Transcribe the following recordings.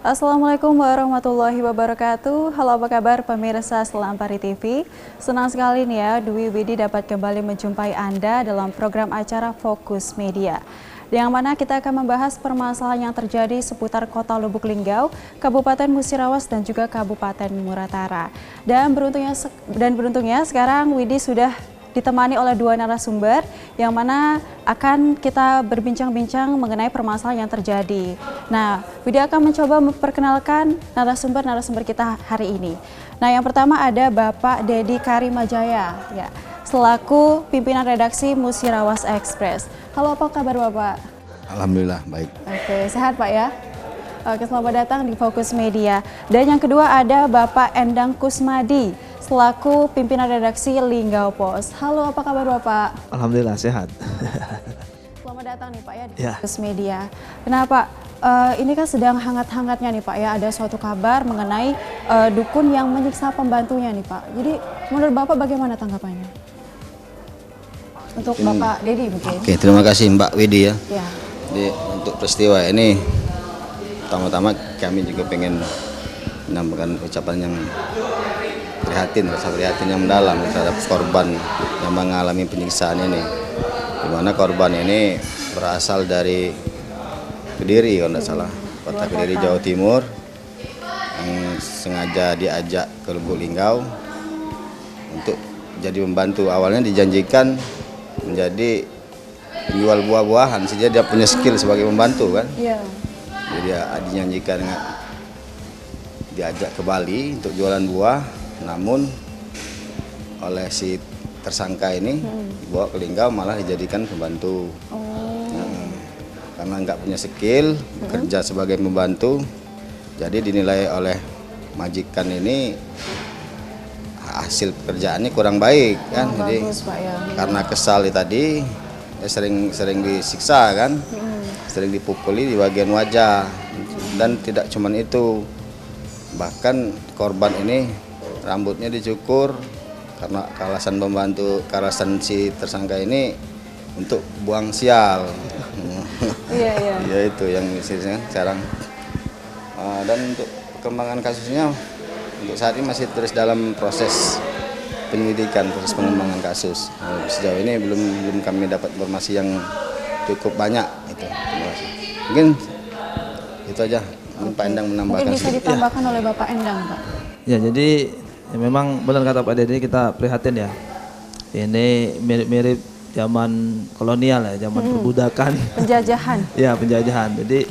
Assalamualaikum warahmatullahi wabarakatuh. Halo, apa kabar pemirsa Selampari TV? Senang sekali nih ya, Dwi Widi dapat kembali menjumpai Anda dalam program acara Fokus Media, yang mana kita akan membahas permasalahan yang terjadi seputar Kota Lubuk Linggau, Kabupaten Musirawas dan juga Kabupaten Muratara. Dan beruntungnya sekarang Widi sudah ditemani oleh dua narasumber yang mana akan kita berbincang-bincang mengenai permasalahan yang terjadi. Nah, Widi akan mencoba memperkenalkan narasumber kita hari ini. Nah, yang pertama ada Bapak Dedi Karimajaya, ya, selaku pimpinan redaksi Musirawas Express. Halo, apa kabar Bapak? Alhamdulillah, baik. Oke, sehat Pak ya? Oke, selamat datang di Fokus Media. Dan yang kedua ada Bapak Endang Kusmadi, selaku pimpinan redaksi Linggau Post. Halo, apa kabar Bapak? Alhamdulillah, sehat. Selamat datang nih Pak ya di Ya. Fokus Media. Kenapa? Ini kan sedang hangat-hangatnya nih Pak ya, ada suatu kabar mengenai dukun yang menyiksa pembantunya nih Pak. Jadi menurut Bapak bagaimana tanggapannya? Untuk Bapak Dedi mungkin. Oke, terima kasih Mbak Widi ya. Ya. Jadi untuk peristiwa ini, pertama-tama kami juga pengen menyampaikan ucapan yang rasa prihatin yang mendalam terhadap korban yang mengalami penyiksaan ini. Di mana korban ini berasal dari Kediri, kalau tidak salah, kota Kediri, Jawa Timur, yang sengaja diajak ke Lubuk Linggau untuk jadi membantu. Awalnya dijanjikan menjadi penjual buah-buahan, sehingga dia punya skill sebagai membantu kan. Iya. Jadi dia dijanjikan diajak ke Bali untuk jualan buah, namun oleh si tersangka ini dibawa ke Linggau malah dijadikan pembantu. Karena nggak punya skill kerja sebagai pembantu, jadi dinilai oleh majikan ini hasil pekerjaannya kurang baik kan. Jadi Bagus, Pak, ya. karena kesal tadi sering disiksa kan, sering dipukuli di bagian wajah. Dan tidak cuman itu, bahkan korban ini rambutnya dicukur karena alasan si tersangka ini untuk buang sial. Iya, iya. Ya itu yang istilahnya sekarang. Dan untuk perkembangan kasusnya untuk saat ini masih terus dalam proses penyelidikan, proses pengembangan kasus. Sejauh ini belum kami dapat informasi yang cukup banyak itu. Terima kasih. Mungkin itu aja. Pak Endang menambahkan. Mungkin bisa ditambahkan oleh Bapak Endang, Pak. Ya, jadi ya memang benar kata Pak Dedi, kita prihatin ya. Ini mirip-mirip zaman kolonial ya, zaman perbudakan. Penjajahan. Ya, penjajahan. Jadi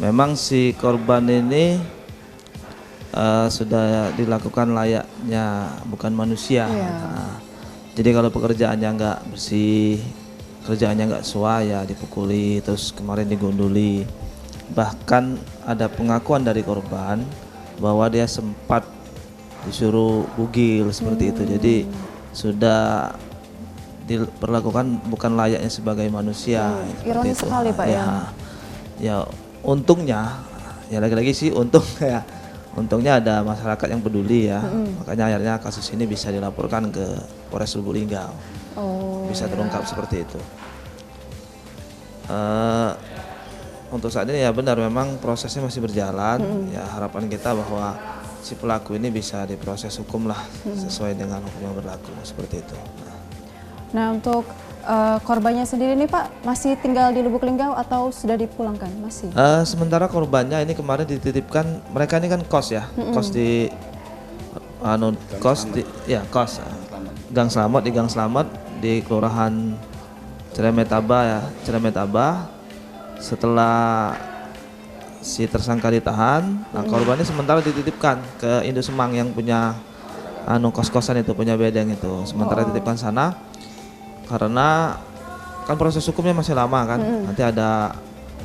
memang si korban ini sudah dilakukan layaknya bukan manusia. Iya. Nah, jadi kalau pekerjaannya nggak bersih, kerjaannya nggak sesuai ya dipukuli, terus kemarin digunduli. Bahkan ada pengakuan dari korban bahwa dia sempat disuruh bugil seperti itu. Jadi sudah diperlakukan bukan layaknya sebagai manusia. Ironis sekali Pak ya. Ya untungnya, ya lagi-lagi sih untungnya ada masyarakat yang peduli ya. Makanya akhirnya kasus ini bisa dilaporkan ke Polres Lubuk Linggau. Bisa terungkap seperti itu. Untuk saat ini ya benar memang prosesnya masih berjalan. Ya harapan kita bahwa si pelaku ini bisa diproses hukum lah sesuai dengan hukum yang berlaku seperti itu. Nah, untuk korbannya sendiri nih Pak, masih tinggal di Lubuk Linggau atau sudah dipulangkan? Masih? Sementara korbannya ini kemarin dititipkan, mereka ini kan kos ya, kos di Gang Slamet, di Gang Slamet di Kelurahan Ciremetaba ya, Ciremetaba. Setelah si tersangka ditahan, nah korbannya sementara dititipkan ke Indo Semang yang punya kos-kosan itu, punya bedeng itu. Sementara dititipkan sana karena kan proses hukumnya masih lama kan. Nanti ada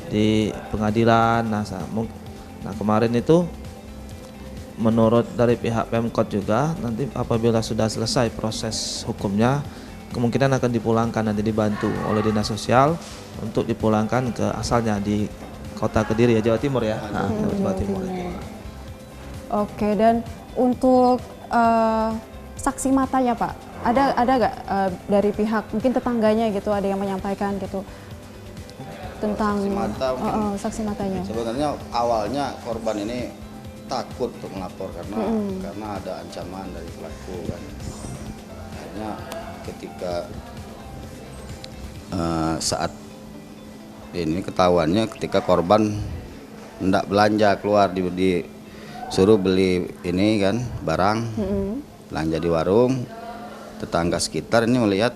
di pengadilan. Nah kemarin itu menurut dari pihak Pemkot juga, nanti apabila sudah selesai proses hukumnya kemungkinan akan dipulangkan, nanti dibantu oleh Dinas Sosial untuk dipulangkan ke asalnya di Kota Kediri ya, Jawa Timur ya. Jawa Timur. Oke, dan untuk saksi matanya Pak, ada nggak dari pihak mungkin tetangganya gitu, ada yang menyampaikan gitu? tentang saksi mata mungkin. saksi matanya. Sebenarnya awalnya korban ini takut untuk melapor karena ada ancaman dari pelaku kan. Akhirnya ketika saat ini ketahuannya ketika korban hendak belanja keluar disuruh beli ini kan barang belanja di warung, tetangga sekitar ini melihat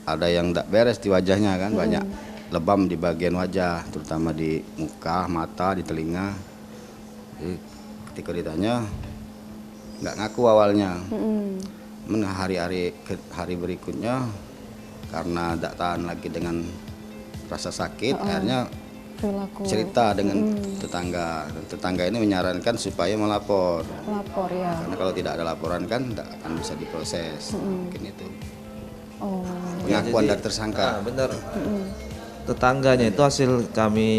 ada yang tidak beres di wajahnya kan, banyak lebam di bagian wajah terutama di muka, mata, di telinga. Jadi ketika ditanya nggak ngaku awalnya. Hari berikutnya karena tidak tahan lagi dengan rasa sakit, akhirnya cerita dengan tetangga. Dan tetangga ini menyarankan supaya melapor. Lapor ya. Karena kalau tidak ada laporan kan tidak akan bisa diproses. Mungkin itu. Pengakuan dari tersangka. Benar. Tetangganya itu hasil kami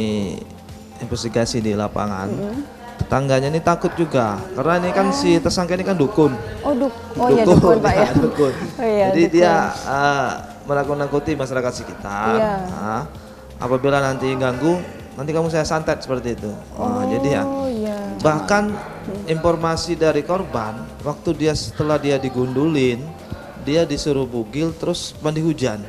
investigasi di lapangan. Tetangganya ini takut juga karena ini kan si tersangka ini kan dukun. Iya dukun Pak ya. Dukun. Iya, Jadi dukun. dia menakut-nakuti masyarakat sekitar. Nah, apabila nanti ganggu, nanti kamu saya santet seperti itu. Jadi ya. Bahkan informasi dari korban waktu setelah dia digundulin, dia disuruh bugil terus mandi hujan.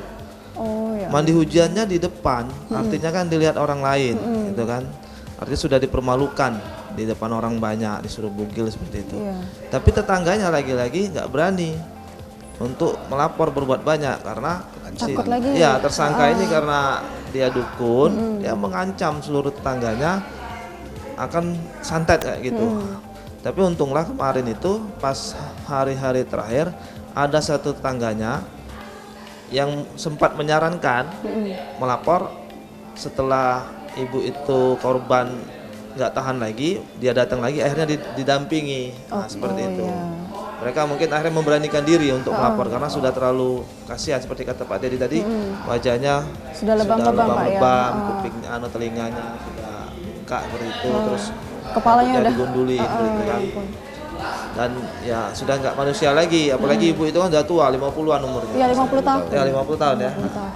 Mandi hujannya di depan, artinya kan dilihat orang lain, gitu kan. Artinya sudah dipermalukan di depan orang banyak, disuruh bugil seperti itu. Tapi tetangganya lagi-lagi nggak berani untuk melapor berbuat banyak karena takut lagi. Ya tersangka ini karena dia dukun, dia mengancam seluruh tetangganya akan santet kayak gitu. Tapi untunglah kemarin itu pas hari-hari terakhir ada satu tetangganya yang sempat menyarankan melapor setelah ibu itu korban nggak tahan lagi, dia datang lagi akhirnya didampingi. Seperti itu. Mereka mungkin akhirnya memberanikan diri untuk melapor karena sudah terlalu kasihan seperti kata Pak Dedi tadi, wajahnya sudah lebam-lebam Pak ya. kupingnya, telinganya sudah bengkak seperti itu, terus kepalanya udah digunduli seperti kan. Dan ya sudah nggak manusia lagi, apalagi ibu itu kan udah tua, 50-an umurnya. Iya 50 tahun. Ya 50 tahun ya. 50 tahun.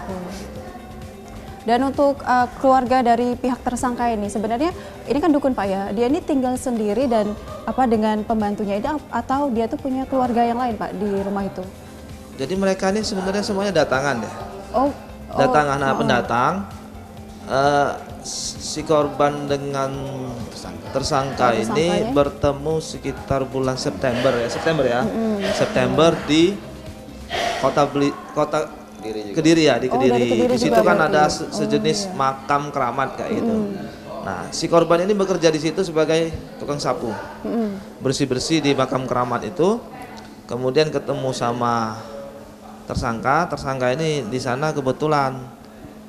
Dan untuk keluarga dari pihak tersangka ini sebenarnya ini kan dukun Pak ya, dia ini tinggal sendiri dan dengan pembantunya itu atau dia tuh punya keluarga yang lain Pak di rumah itu? Jadi mereka ini sebenarnya semuanya datangan ya. Datangan, pendatang. Si korban dengan tersangka ini bertemu sekitar bulan September ya. September di kota Kediri ya, di Kediri. Di situ kan ada sejenis makam keramat kayak gitu. Nah, si korban ini bekerja di situ sebagai tukang sapu. Bersih-bersih di makam keramat itu. Kemudian ketemu sama tersangka ini di sana kebetulan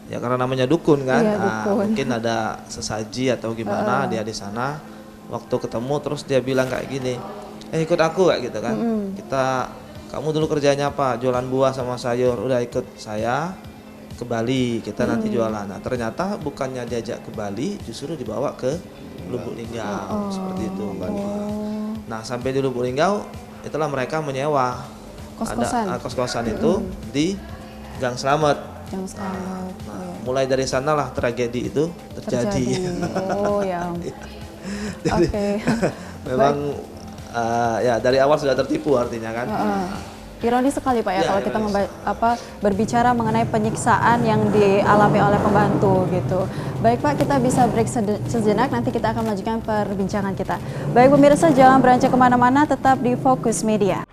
ya karena namanya dukun kan. Mungkin ada sesaji atau gimana dia di sana. Waktu ketemu terus dia bilang kayak gini, ikut aku kayak gitu kan. Kamu dulu kerjanya apa? Jualan buah sama sayur. Udah ikut saya ke Bali, kita nanti jualan. Nah ternyata bukannya diajak ke Bali, justru dibawa ke Lubuk Linggau, seperti itu. Nah sampai di Lubuk Linggau, itulah mereka menyewa kos-kosan itu di Gang Slamet. Nah, mulai dari sanalah tragedi itu terjadi. Oke. Memang ya dari awal sudah tertipu artinya kan. Ironis sekali Pak ya kalau kita berbicara mengenai penyiksaan yang dialami oleh pembantu gitu. Baik Pak, kita bisa break sejenak, nanti kita akan melanjutkan perbincangan kita. Baik pemirsa, jangan beranjak kemana-mana, tetap di Fokus Media.